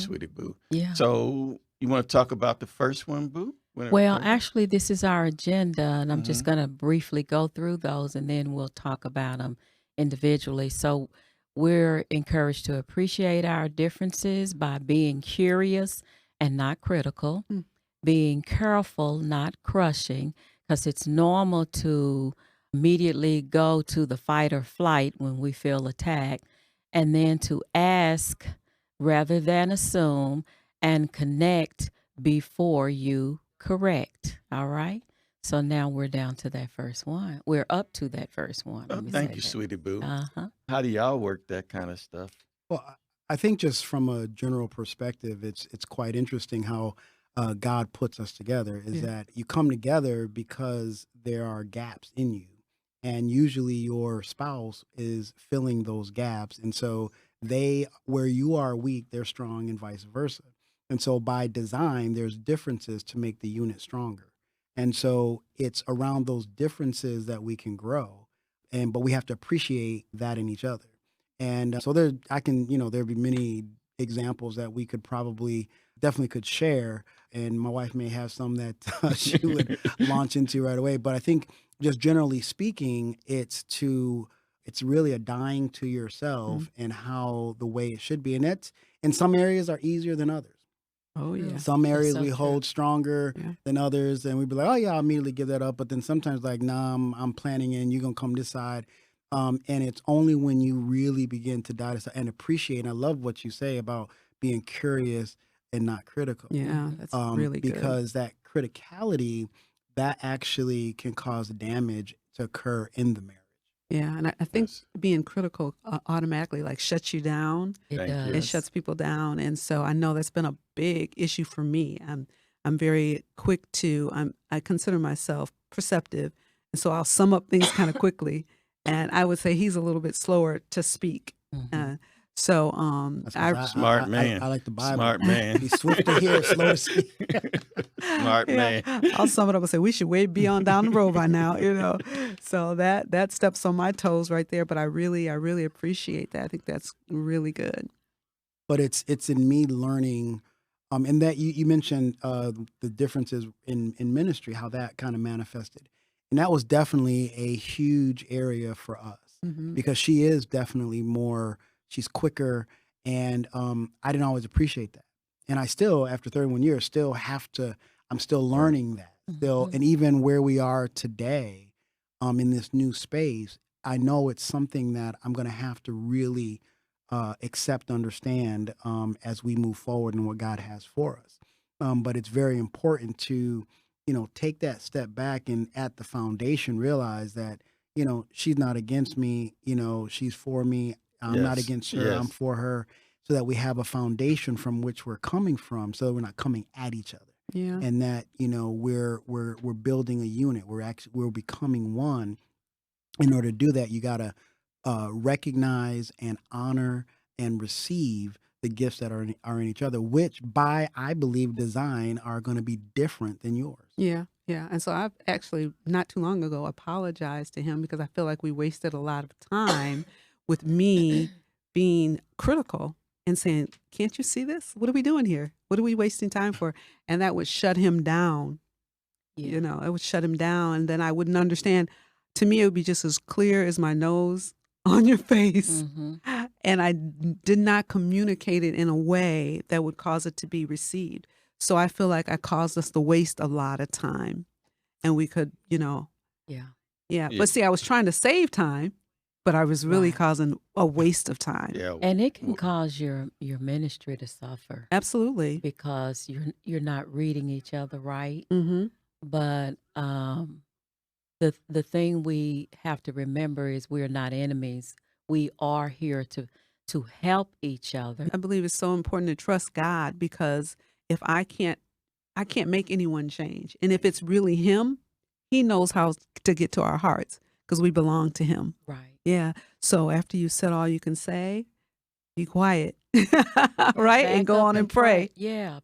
sweetie boo. Yeah. So you want to talk about the first one, boo? Well, actually, this is our agenda, and I'm just Mm-hmm. going to briefly go through those, and then we'll talk about them individually. So, we're encouraged to appreciate our differences by being curious and not critical, Mm. being careful, not crushing, because it's normal to immediately go to the fight or flight when we feel attacked, and then to ask rather than assume and connect before you correct. All right. So now we're down to that first one. We're up to that first one. Oh, Let me thank say you, that. sweetie boo. Uh-huh. How do y'all work that kind of stuff? Well, I think just from a general perspective, it's quite interesting how God puts us together. Is Yeah. that you come together because there are gaps in you, and usually your spouse is filling those gaps, and so where you are weak, they're strong, and vice versa. And so by design, there's differences to make the unit stronger, and so it's around those differences that we can grow, but we have to appreciate that in each other. And so there'd be many examples that we could definitely could share. And my wife may have some that she would launch into right away. But I think just generally speaking, it's really a dying to yourself and how the way it should be. And that's in some areas are easier than others. Oh, True. yeah. Some That's areas so we true. hold stronger Yeah. than others, and we'd be like, "Oh yeah, I'll immediately give that up." But then sometimes, like, "Nah, I'm planning, and you're gonna come this side." And it's only when you really begin to die and appreciate. And I love what you say about being curious and not critical, Yeah, that's really good. because that criticality that actually can cause damage to occur in the marriage. Yeah, and I think Yes. being critical automatically like shuts you down. It Thank you. It does. shuts people down, and so I know that's been a big issue for me. I'm very quick to I consider myself perceptive, and so I'll sum up things kind of quickly. And I would say he's a little bit slower to speak. Mhm. So That's 'cause I Smart man. I like the Bible. Smart man. Be swift to hear, slow to speak. Smart yeah, man. I'll sum it up and say we should way be on down the road by now, you know. So that steps on my toes right there. But I really appreciate that. I think that's really good. But it's in me learning, and that you mentioned the differences in ministry, how that kind of manifested, and that was definitely a huge area for us Hmm. because she is definitely she's quicker, and I didn't always appreciate that, and I still after 31 years still have to. I'm still learning that still, Mhm. and even where we are today, in this new space, I know it's something that I'm going to have to really accept, understand as we move forward in what God has for us. But it's very important to, take that step back and at the foundation realize that, she's not against me, she's for me. I'm not Yes. against her, I'm Yes. for her, so that we have a foundation from which we're coming from, so that we're not coming at each other. Yeah. And that, we're building a unit. We're becoming one. In order to do that, you gotta recognize and honor and receive the gifts that are in each other, which by I believe design are going to be different than yours. Yeah, yeah. And so I've actually not too long ago apologized to him because I feel like we wasted a lot of time with me being critical and saying, "Can't you see this? What are we doing here? What are we wasting time for?" And that would shut him down. Yeah. You know, it would shut him down, and then I wouldn't understand. To me, it would be just as clear as my nose on your face. Mhm. And I did not communicate it in a way that would cause it to be received. So I feel like I caused us to waste a lot of time. And we could, Yeah. yeah. Yeah. But see, I was trying to save time, but I was really Right. causing a waste of time. Yeah. And it can w- cause your ministry to suffer Absolutely. because you're not reading each other right. Mm-hmm. But the thing we have to remember is we're not enemies. We are here to help each other. I believe it's so important to trust God because if I can't make anyone change. And if it's really him, he knows how to get to our hearts because we belong to him. Right. Yeah. So after you said all you can say, be quiet. Right? And Back go up on and pray. Yeah,